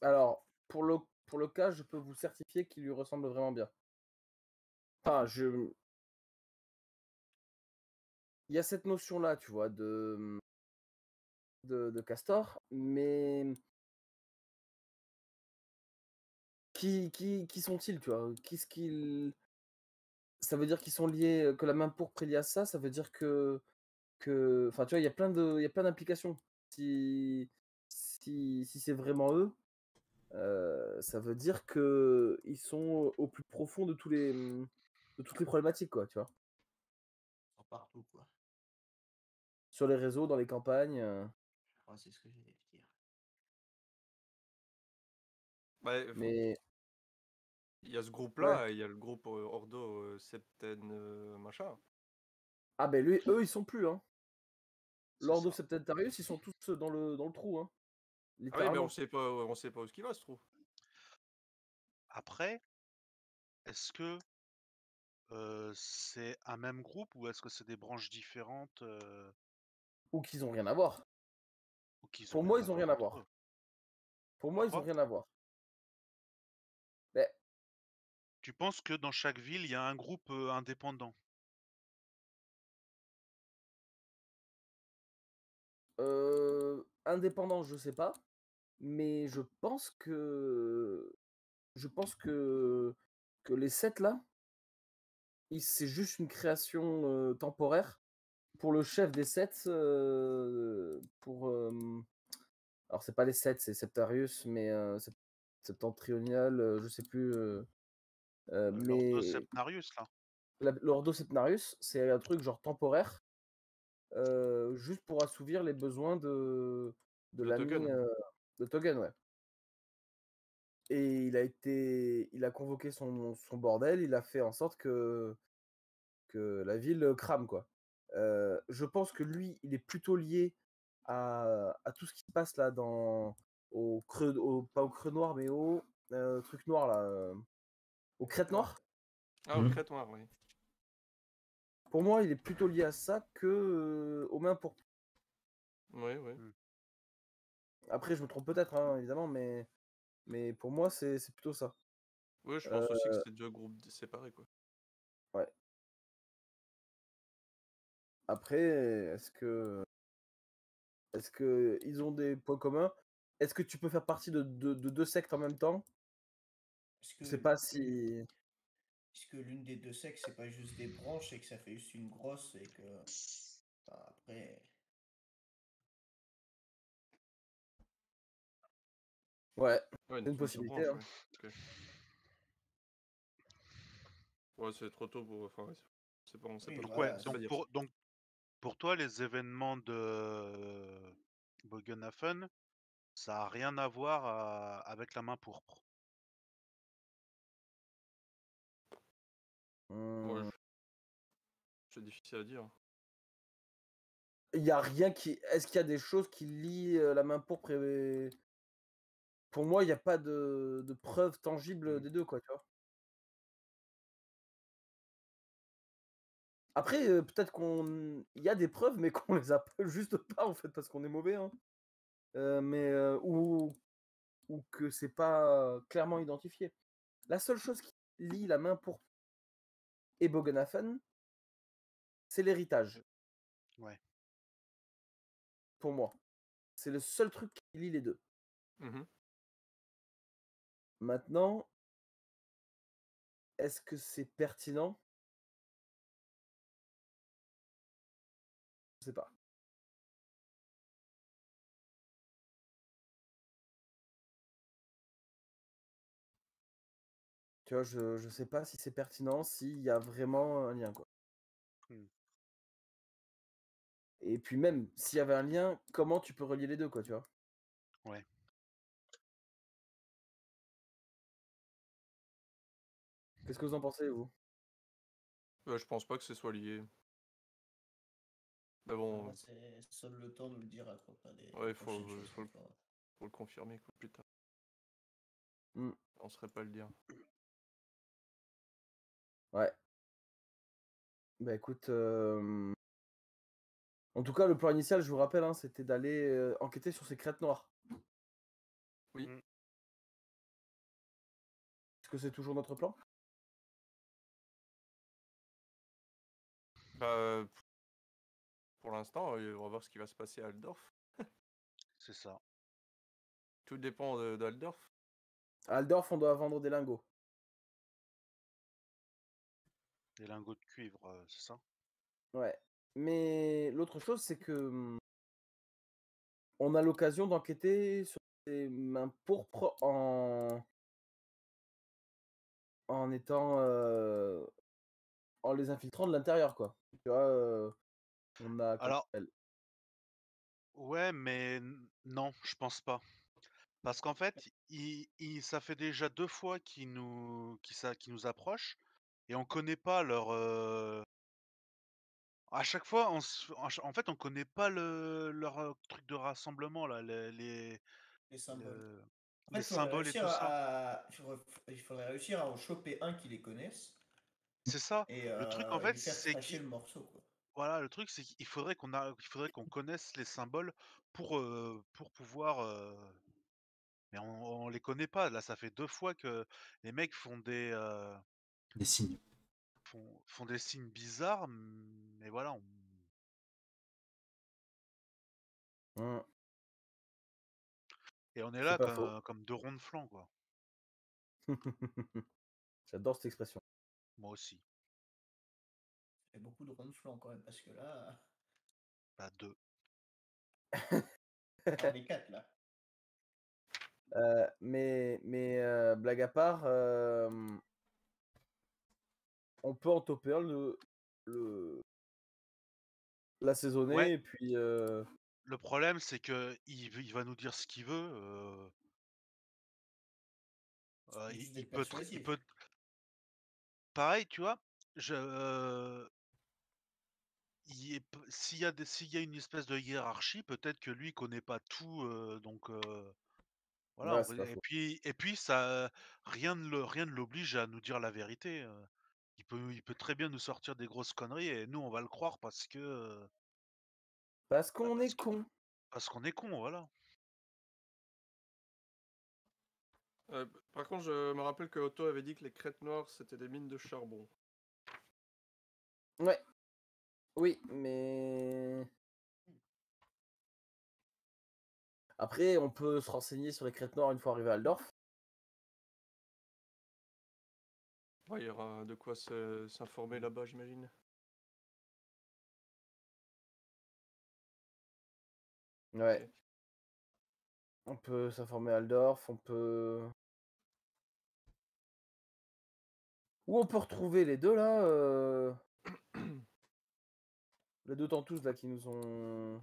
Alors, pour le cas, je peux vous certifier qu'il lui ressemble vraiment bien. Enfin, il y a cette notion-là, tu vois, de castor, mais qui sont-ils, tu vois? Qu'est-ce qu'ils Ça veut dire qu'ils sont liés, que la main pourpre est liée à ça? Ça veut dire enfin, tu vois, il y a plein d'implications. Si c'est vraiment eux, ça veut dire qu'ils sont au plus profond de de toutes les problématiques, quoi, tu vois? Ils sont partout, quoi. Sur les réseaux, dans les campagnes, Ouais, c'est ce que j'allais dire. Bah, mais il y a ce groupe ouais. là, et il y a le groupe Ordo Septen machin. Ah ben eux, ils sont plus, hein. C'est L'Ordo ça. Septentarius, ils sont tous dans le trou, hein, Ah oui, mais littéralement. on sait pas où ce qu'il va se trouve. Après, est-ce que c'est un même groupe ou est-ce que c'est des branches différentes Ou qu'ils ont rien à voir. ou qu'ils ont Pour moi, rien à ils ont voir rien à entre voir. eux? Pour Tu moi, ils ont crois? rien à voir. Mais Tu penses que dans chaque ville, il y a un groupe indépendant? indépendant, je sais pas, mais je pense que les 7 là, c'est juste une création temporaire pour le chef des 7. Alors c'est pas les 7, c'est Septarius, mais Septentrionial, je sais plus. L'Ordo Mais Septarius, là? l'Ordo Septnarius, c'est un truc genre temporaire, juste pour assouvir les besoins de De l'ami token. de Togen, ouais. Et il a convoqué son bordel, il a fait en sorte que la ville crame, quoi. Je pense que lui, il est plutôt lié à tout ce qui se passe là au creux, pas au creux noir, mais au truc noir là, aux crêtes Noir. noires. Ah, au Mhm. crête noir, oui. Pour moi, il est plutôt lié à ça que aux mains pourpres. Oui, oui. Après, je me trompe peut-être, hein, évidemment, mais pour moi, c'est plutôt ça. Oui, je Euh, pense aussi que c'est deux groupes séparés, quoi. ouais. Après, est-ce que ils ont des points communs? Est-ce que tu peux faire partie de deux sectes en même temps? Est-ce Je sais que, pas si. est-ce que l'une des deux sexes, c'est pas juste des branches et que ça fait juste une grosse et que. Enfin, après. Ouais, Ouais, c'est une une possibilité. branche, Hein. ouais. Ok. Ouais, c'est trop tôt pour. Enfin, ouais, c'est pas, on sait Oui, pas Donc trop. ouais, voilà. C'est pas dire ça. donc pour toi, les événements de Bogenhafen, ça a rien à voir avec la main pourpre. Ouais, Mmh. c'est difficile à dire. Il y a rien qui. Est-ce qu'il y a des choses qui lient la main pourpre et. Pour moi, il y a pas de preuves tangibles des deux, quoi, tu vois? Après, peut-être il y a des preuves, mais qu'on les a juste pas, en fait, parce qu'on est mauvais, hein. Ou que c'est pas clairement identifié. La seule chose qui lie la main pourpre et Bogenhafen, c'est l'héritage, Ouais. pour moi. C'est le seul truc qui lie les deux. Mhm. Maintenant, est-ce que c'est pertinent? Je sais pas. Tu vois, je sais pas si c'est pertinent, s'il y a vraiment un lien, quoi. Mmh. Et puis même, s'il y avait un lien, comment tu peux relier les deux, quoi, tu vois? Ouais. Qu'est-ce que vous en pensez, vous? Ouais, je pense pas que ce soit lié. Mais Ah, bon, là, c'est seul le temps nous le dira, quoi. Pas des ouais, prochaines choses faut qu'on le, fera. faut le confirmer, quoi, plus tard. Mmh, On saurait pas le dire. ouais. Bah, écoute, en tout cas, le plan initial, je vous rappelle, hein, c'était d'aller, enquêter sur ces crêtes noires. Oui. Mmh. Est-ce que c'est toujours notre plan? Bah, pour l'instant, on va voir ce qui va se passer à Aldorf. C'est ça. Tout dépend d'Aldorf. À Aldorf, on doit vendre des lingots. Des lingots de cuivre, c'est ça? Ouais. Mais l'autre chose, c'est que, on a l'occasion d'enquêter sur ces mains pourpres en étant, en les infiltrant de l'intérieur, quoi. Tu vois, on a comment Alors ça s'appelle? ouais, mais non, je pense pas. Parce qu'en fait, ça fait déjà 2 fois qu'ils nous approchent et on connaît pas leur, à chaque fois, en fait, on connaît pas leur, truc de rassemblement là, Les symboles. le En fait, les symboles et tout ça. il faudrait réussir à en choper un qui les connaisse C'est ça. et Le truc en fait, lui faire c'est cracher qu'il le morceau, quoi. voilà, le truc c'est qu'il faudrait qu'on connaisse les symboles pour pouvoir, mais on les connaît pas. Là, ça fait 2 fois que les mecs Des signes. font des signes bizarres, mais voilà, Mmh, et on est c'est là pas faux. comme 2 ronds de flanc, quoi. J'adore cette expression. Moi aussi. Il y a beaucoup de ronds de flanc quand même, parce que là, Bah 2. on est quatre là. Blague à part, on peut en toper un, le Ouais, l'assaisonner et puis, le problème, c'est qu'il va nous dire ce qu'il veut, Ça peut juste il être peut persuasif. pareil, tu vois? Je il est p s'il y a une espèce de hiérarchie, peut-être que lui, il connaît pas tout, donc voilà, ouais, c'est pas faux. et puis ça, rien ne l'oblige à nous dire la vérité, Il peut très bien nous sortir des grosses conneries et nous, on va le croire parce que. Parce qu'on parce est que- con. Parce qu'on est con, voilà. Par contre, je me rappelle que Otto avait dit que les crêtes noires c'était des mines de charbon. Ouais. Oui, mais. Après, on peut se renseigner sur les crêtes noires une fois arrivé à Aldorf. Ouais, il y aura de quoi s'informer là-bas, j'imagine. Ouais. Ok. On peut s'informer à Aldorf, on peut. Où on peut retrouver les deux là les deux tantous là qui nous ont.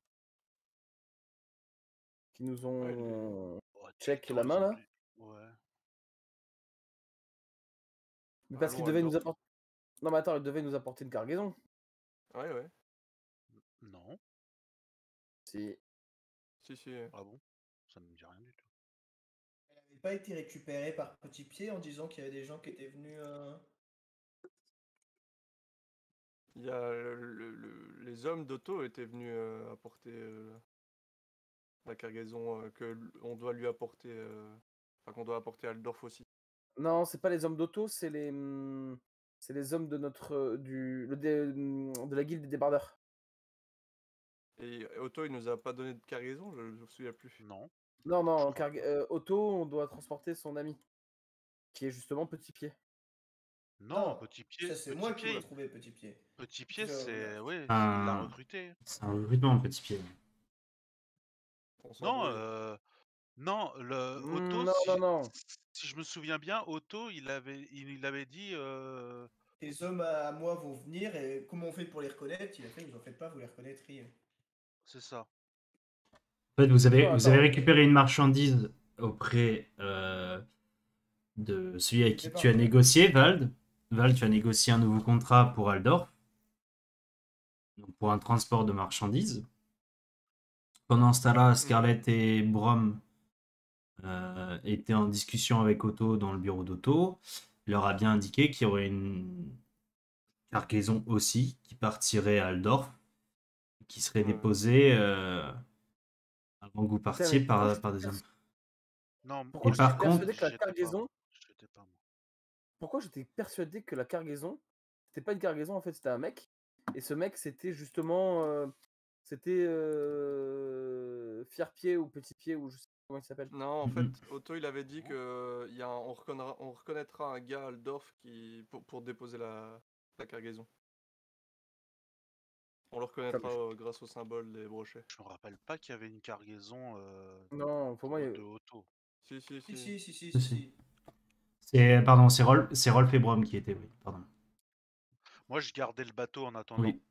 Qui nous Ouais, ont. Oh, Check Tito, la main là. Ouais. Mais parce qu'ils allons à devaient nous Aldorf. apporter. Non, mais attends, ils devaient nous apporter une cargaison. Ouais. Non. Si. Si. Ah bon? Ça ne me dit rien du tout. Elle n'avait pas été récupérée par Petit Pied en disant qu'il y avait des gens qui étaient venus. Il y a les hommes d'Otto étaient venus apporter la cargaison on doit lui apporter. Enfin, qu'on doit apporter à Aldorf aussi. Non, c'est pas les hommes d'auto, c'est les. C'est les hommes de notre. De la guilde des débardeurs. Et Otto, il nous a pas donné de cargaison, je me souviens plus. Non. Non, Je crois Otto, on doit transporter son ami. Qui est justement Petit Pied. Non, Petit Pied. Ça c'est Petit moi qui l'ai Pied. trouvé, Petit Pied. Petit Pied, Je c'est. regarde. Ouais, il l'a Un- recruté. C'est un recrutement, Petit Pied. On Non, s'embrouille. non, le Otto, Non. si je me souviens bien, Otto, il avait dit. Les hommes à moi vont venir et comment on fait pour les reconnaître? Il a fait, vous en faites pas, vous les reconnaîtriez. C'est ça. En fait, vous avez Attends. récupéré une marchandise auprès de celui avec qui tu as Débardeur. négocié, Vald. Vald, tu as négocié un nouveau contrat pour Aldorf, donc pour un transport de marchandises. Pendant ce temps-là, Scarlett et Brom étaient en discussion avec Otto dans le bureau d'Otto. Il leur a bien indiqué qu'il y aurait une cargaison aussi qui partirait à Aldorf, qui serait Ouais. déposée avant que vous Putain, partiez mais pourquoi par des hommes. Non, Pourquoi Et j'étais par j'étais contre, persuadé que la j'étais pas, cargaison. j'étais pas, moi. Pourquoi j'étais persuadé que la cargaison. C'était pas une cargaison, en fait, c'était un mec. Et ce mec, c'était justement. C'était. Fier-Pied ou Petit Pied, ou je sais pas comment il s'appelle. Non, en Mhm. fait, Otto, il avait dit que on reconnaîtra un gars à Aldorf pour déposer la cargaison. On le reconnaîtra grâce au symbole des brochets. Je me rappelle pas qu'il y avait une cargaison Non, pour moi, il y avait- de Otto. Si. Si. C'est Rolf et Brom qui étaient, oui, pardon. Moi, je gardais le bateau en attendant. Oui.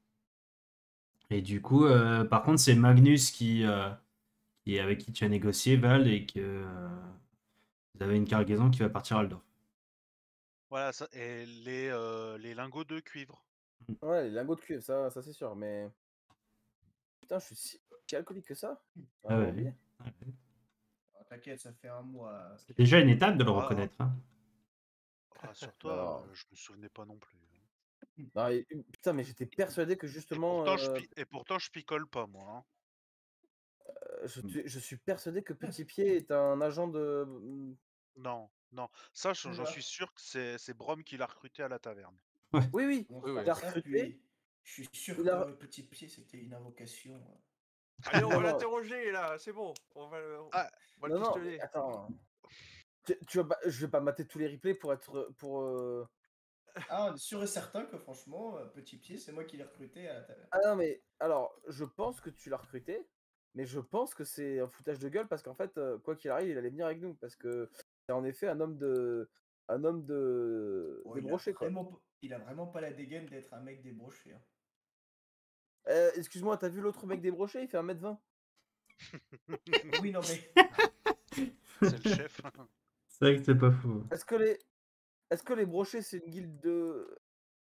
Et du coup, par contre, c'est Magnus avec qui tu as négocié, Val, et que vous avez une cargaison qui va partir à Aldorf. Voilà, ça, et les lingots de cuivre. Ouais, les lingots de cuivre, ça c'est sûr, mais. Putain, je suis si alcoolique que ça. Ah ouais. oublié. Ah, t'inquiète, ça fait un mois. C'est déjà une étape de le Ah, reconnaître. Hein. Rassure-toi, Non. je me souvenais pas non plus. Non, putain, mais j'étais persuadé que justement. Et pourtant, je picole pas, moi. Hein. Je suis persuadé que Petit Pied est un agent de. Non. Ça, j'en Oula. suis sûr que c'est Brom qui l'a recruté à la taverne. Oui. On Oui, fera oui. Il a ça, recruté. puis je suis sûr Il a- que Petit Pied c'était une invocation. Allez, on Non, va non. l'interroger là, c'est bon. On va le Non, mais pistoler. attends. Je vais pas mater tous les replays pour être. Ah, on est sûr et certain que franchement, Petit Pied, c'est moi qui l'ai recruté à la taverne. Ah non, mais alors, je pense que tu l'as recruté, mais je pense que c'est un foutage de gueule parce qu'en fait, quoi qu'il arrive, il allait venir avec nous parce que c'est en effet un homme de. Un homme de. Oh, Des brochets, quoi. il a vraiment pas la dégaine d'être un mec débroché. Hein. Excuse-moi, t'as vu l'autre mec des brochets? Il fait 1m20. Oui, non, mais C'est le chef. C'est vrai que c'est pas fou. Est-ce que les brochets, c'est une guilde de.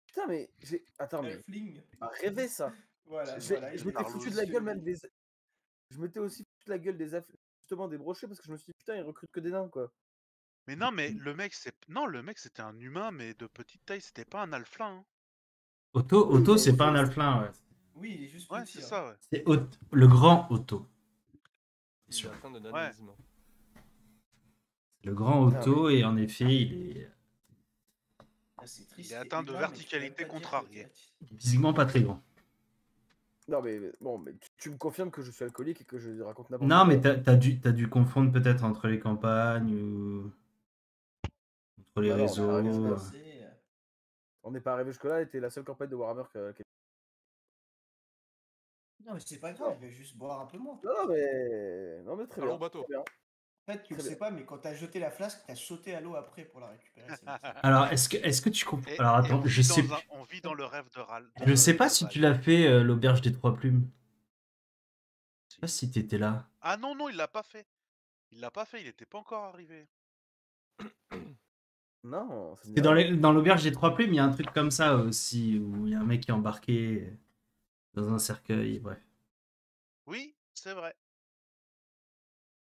Putain, mais j'ai. Attends, mais. Elfling. J'ai rêvé ça. Voilà, Je il m'étais est foutu de la gueule même celui- des. Je m'étais aussi foutu de la gueule des justement des brochets parce que je me suis dit putain, ils recrutent que des nains, quoi. Mais non, mais le mec, c'était un humain, mais de petite taille, c'était pas un alflin. Hein. Otto, mais c'est pas un juste- alflin, ouais. Oui, il est juste Ouais, petit. c'est hein. ça, ouais. C'est le grand Otto. Il est atteint de Ouais. nanisme. Le grand Otto, et en effet, il est Ah, c'est triste. Il est atteint de humain, mais tu peux même verticalité pas dire que contrariée. t'es- physiquement pas très grand. Non, mais bon, mais tu me confirmes que je suis alcoolique et que je raconte n'importe Non, quoi. mais t'as dû confondre peut-être entre les campagnes ou entre les Bah non, on est pas arrivé réseaux. jusque-là. On n'est pas arrivé jusque-là, et t'es la seule campagne de Warhammer qui... Non, mais c'est pas grave, je vais juste boire un peu moins. Non, mais très Allons bien. au bateau. Très bien. En fait, tu le Très sais pas, mais quand t'as jeté la flasque, t'as sauté à l'eau après pour la récupérer. c'est bon, ça. Alors, est-ce que tu comprends? Et, Alors, et attends, je sais plus. on vit dans le rêve de Ral. Je sais pas si Val. tu l'as fait, l'auberge des trois plumes. Je sais pas si t'étais là. Ah non, non, il l'a pas fait. Il l'a pas fait, il était pas encore arrivé. Non, ça me Parce dit que rien. dans l'auberge des trois plumes, il y a un truc comme ça aussi, où il y a un mec qui est embarqué dans un cercueil, bref. Oui, c'est vrai.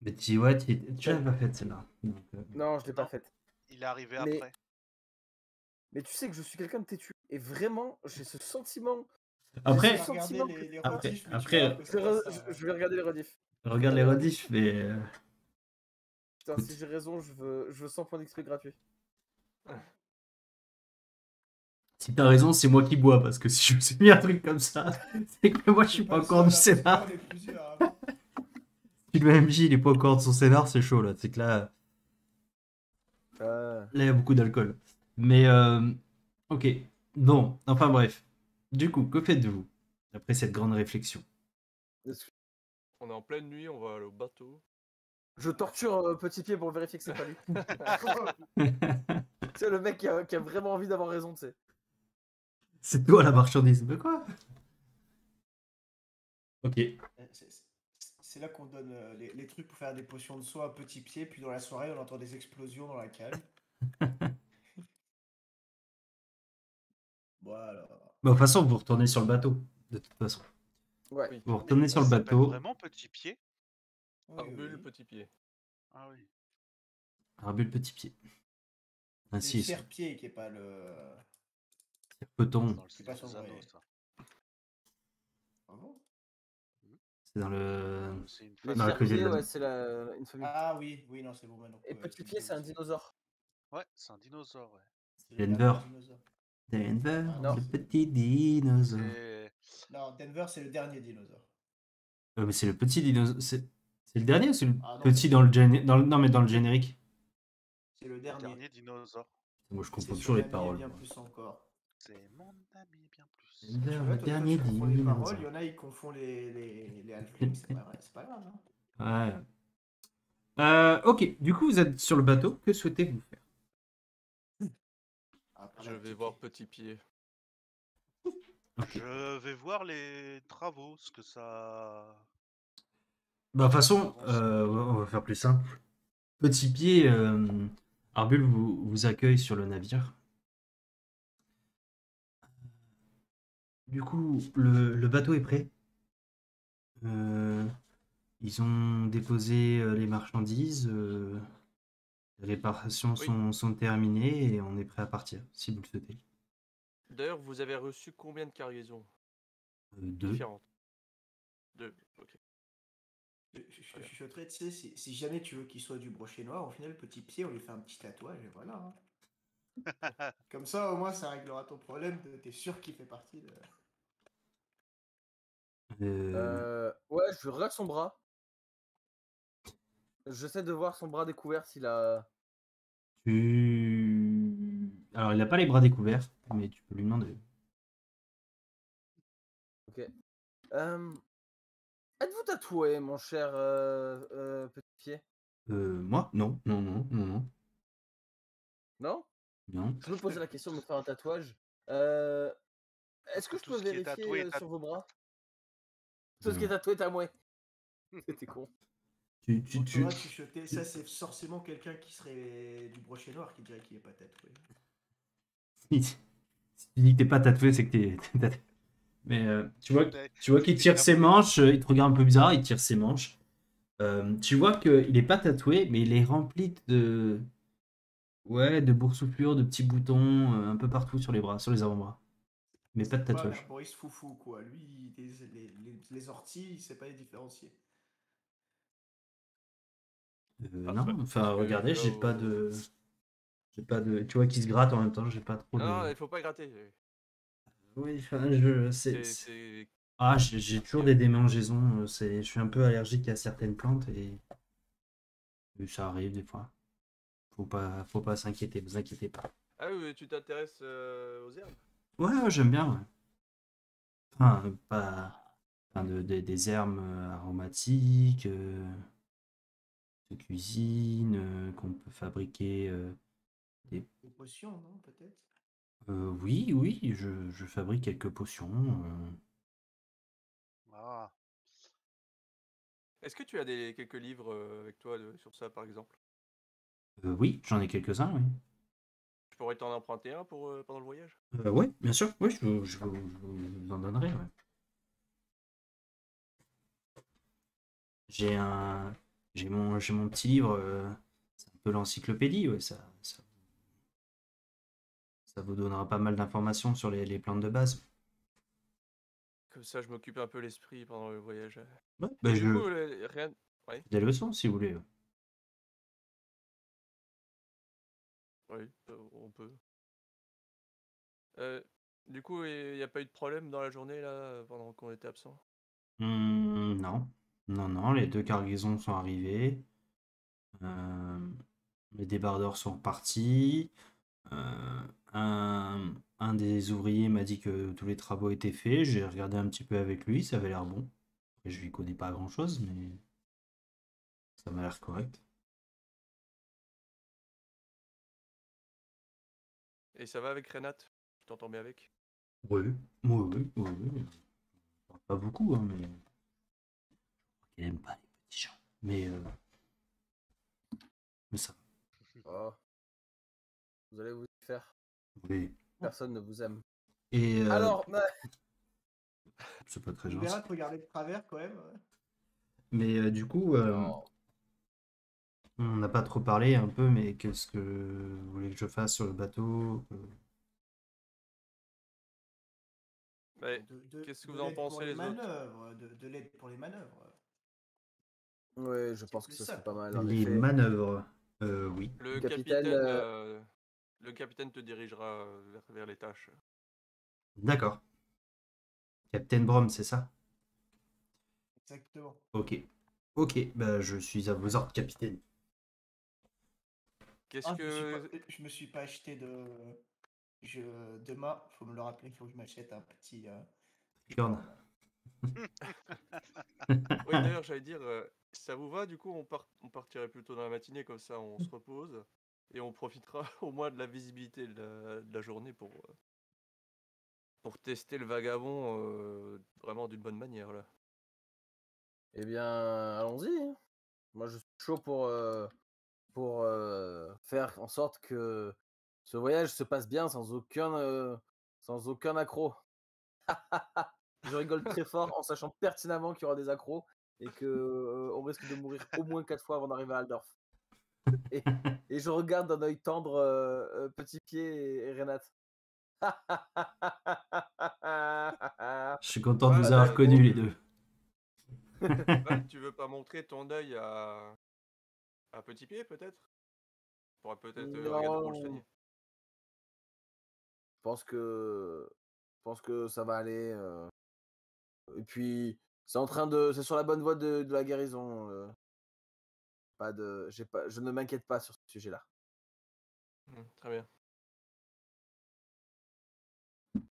Mais ouais, tu l'as pas faite celle-là. Donc, Non, je l'ai pas Non. faite. Il est arrivé Mais- après. Mais tu sais que je suis quelqu'un de têtu. Et vraiment, j'ai ce sentiment. Après, Tu vas regarder sentiment les après- rediffs, mais tu après, verras que c'est pas ça, hein. Je vais regarder les rediffs. regarde les rediffs, mais Putain, Écoute. si j'ai raison, je veux 100 points d'XP gratuits. si t'as raison, c'est moi qui bois, parce que si je me suis mis un truc comme ça, c'est que moi je suis C'est pas le encore du seul, hein, parce scénar. qu'on est plusieurs, hein. Si le MJ il est pas encore de son scénar, c'est chaud là. C'est que là, il y a beaucoup d'alcool. Mais ok. Bon, enfin bref. Du coup, que faites-vous après cette grande réflexion? On est en pleine nuit, on va aller au bateau. Je torture Petit Pied pour vérifier que c'est pas lui. C'est le mec qui a vraiment envie d'avoir raison, tu sais. C'est toi la marchandise. Mais quoi? Ok. C'est là qu'on donne les trucs pour faire des potions de soin à Petit Pied, puis dans la soirée, on entend des explosions dans la cale. Voilà. Bah, de toute façon, vous retournez sur le bateau. De toute façon. Ouais. Oui. Vous retournez sur le Il s'appelle bateau. vraiment Petit Pied. Oui, Arbule, oui. petit pied. Ah oui. Arbule petit pied. C'est Ainsi le est son. serre-pied qui est pas le. Peut-on. Dans le C'est pas Seigneur son des vrai. Anneaux, ça. Ah bon C'est dans le. C'est une Les famille. Dans la Serpiers, cuisine. ouais, c'est une famille. Ah oui, oui, non, c'est bon maintenant. Et Petit Pied, c'est un dinosaure. Ouais, c'est un dinosaure, ouais. C'est le Denver. dernier dinosaure. Denver, Non. le petit dinosaure. C'est... Non, Denver, c'est le dernier dinosaure. Mais c'est le petit dinosaure. C'est le dernier ou c'est le Ah non, petit c'est- dans le Non, mais dans le générique. C'est le le dernier. dernier dinosaure. Moi, je C'est confonds son toujours les ami et paroles. bien plus encore. C'est mon ami bien plus. Denver, Tu vois, le toi, dernier tu confonds les paroles, il y dinosaure. en a, ils confondent les halflings, c'est pas grave. Hein. Ouais. Ok, du coup, vous êtes sur le bateau. Que souhaitez-vous faire? Après, Je la vais petite- voir petit pied. Je vais voir les travaux, ce que ça... Bah, de toute façon, avance. on va faire plus simple. Petit pied, Arbule vous accueille sur le navire. Du coup, le bateau est prêt. Ils ont déposé les marchandises. Les réparations Oui. sont terminées et on est prêt à partir, si vous le souhaitez. D'ailleurs, vous avez reçu combien de cargaisons 2. différentes? 2, ok. Je te chuchoterais, tu sais, si jamais tu veux qu'il soit du brochet noir, au final, Petit Pied, on lui fait un petit tatouage et voilà. Hein. Comme ça, au moins, ça réglera ton problème. T'es sûr qu'il fait partie de. Ouais, je regarde son bras. J'essaie de voir son bras découvert s'il a. Alors, il n'a pas les bras découverts, mais tu peux lui demander. Ok. Êtes-vous tatoué, mon cher Petit Pied? Moi? Non, non, non, non, non. Non? Non. Je me posais la question de me faire un tatouage. Est-ce que je Tout peux ce qui est vérifier tatoué est sur vos bras? Tout ce qui est tatoué est à moi. C'était con. Tu Faudra chuchoter. Ça, c'est forcément quelqu'un qui serait du brochet noir qui dirait qu'il est pas tatoué. Si tu dis que t'es pas tatoué, c'est que t'es tatoué. Mais tu vois qu'il tire ses manches, il te regarde un peu bizarre, il tire ses manches. Tu vois qu'il est pas tatoué, mais il est rempli Ouais, de boursouflures, de petits boutons un peu partout sur les bras, sur les avant-bras. Mais pas de C'est pas tatouage. l'herboriste foufou, quoi. Lui, les orties, il sait pas les différencier. Non, enfin, Parce que regardez, tu vas j'ai pas de. J'ai pas de. Tu vois, qui se gratte en même temps, j'ai pas trop Non, non, de. il faut pas gratter. Oui, enfin, je. C'est Ah, j'ai toujours des démangeaisons. Je suis un peu allergique à certaines plantes et ça arrive des fois. Faut pas s'inquiéter, vous inquiétez pas. Ah oui, tu t'intéresses aux herbes? Ouais, ouais, j'aime bien, ouais. Enfin, pas. Enfin, des herbes aromatiques, de cuisine, qu'on peut fabriquer des. Des potions, non, peut-être? Oui, oui, je fabrique quelques potions. Ah, Est-ce que tu as quelques livres avec toi sur ça, par exemple? Oui, j'en ai quelques-uns, oui. Je pourrais t'en emprunter un pour pendant le voyage? Ouais, bien sûr, oui, vous en donnerai, ouais. J'ai un, j'ai mon petit livre, c'est un peu l'encyclopédie, ouais, ça vous donnera pas mal d'informations sur les plantes de base. Comme ça, je m'occupe un peu l'esprit pendant le voyage. Ouais, Et du coup, rien. Ouais, des leçons si vous voulez. oui, on peut. Euh, du coup, il n'y a pas eu de problème dans la journée là pendant qu'on était absent? Non, non, non, les 2 cargaisons sont arrivées. euh, les débardeurs sont repartis. euh, un des ouvriers m'a dit que tous les travaux étaient faits. J'ai regardé un petit peu avec lui, ça avait l'air bon. Après, je lui connais pas grand-chose, mais ça m'a l'air correct. Et ça va avec Renat? Tu t'entends bien avec? Oui, oui, oui, oui, oui. Pas beaucoup, hein, mais il aime pas les petits gens. Mais ça, Oh, vous allez vous y faire. oui. Personne ne vous aime. Et Alors, c'est pas très Il gentil. verra te regarder de travers, quand même. Ouais. Mais du coup, non. on n'a pas trop parlé un peu, mais qu'est-ce que vous voulez que je fasse sur le bateau? Ouais, qu'est-ce que vous en Pour pensez les les autres? manœuvres, de l'aide pour les manœuvres. Ouais, je C'est pense que plus ce ça, serait pas quoi. mal, en Les effet. manœuvres. Oui. Le Capitaine, capitaine, le capitaine te dirigera vers les tâches. D'accord. Captain Brom, c'est ça? Exactement. Ok. Ok, bah je suis à vos ordres, capitaine. Qu'est-ce Ah, que... je me suis pas acheté de. Demain, faut me le rappeler, il faut que je m'achète un petit. Tricorne. Tricorne. Oui, d'ailleurs, j'allais dire, ça vous va, du coup, on partirait plutôt dans la matinée, comme ça, on se repose, et on profitera au moins de la visibilité de la journée pour tester le vagabond vraiment d'une bonne manière, là. eh bien, allons-y, hein. Moi, je suis chaud pour faire en sorte que ce voyage se passe bien sans aucun accroc. Je rigole très fort en sachant pertinemment qu'il y aura des accros et que on risque de mourir au moins 4 fois avant d'arriver à Aldorf. Et, et je regarde d'un œil tendre Petit Pied et Renat. Je suis content de Ouais, vous bah, avoir connus les deux. ouais, tu veux pas montrer ton œil à Petit Pied, peut-être? Tu pourras peut-être regarder pour le Non, soigner. je pense que ça va aller. Et puis, c'est sur la bonne voie de la guérison. Je ne m'inquiète pas sur ce sujet-là. Très bien.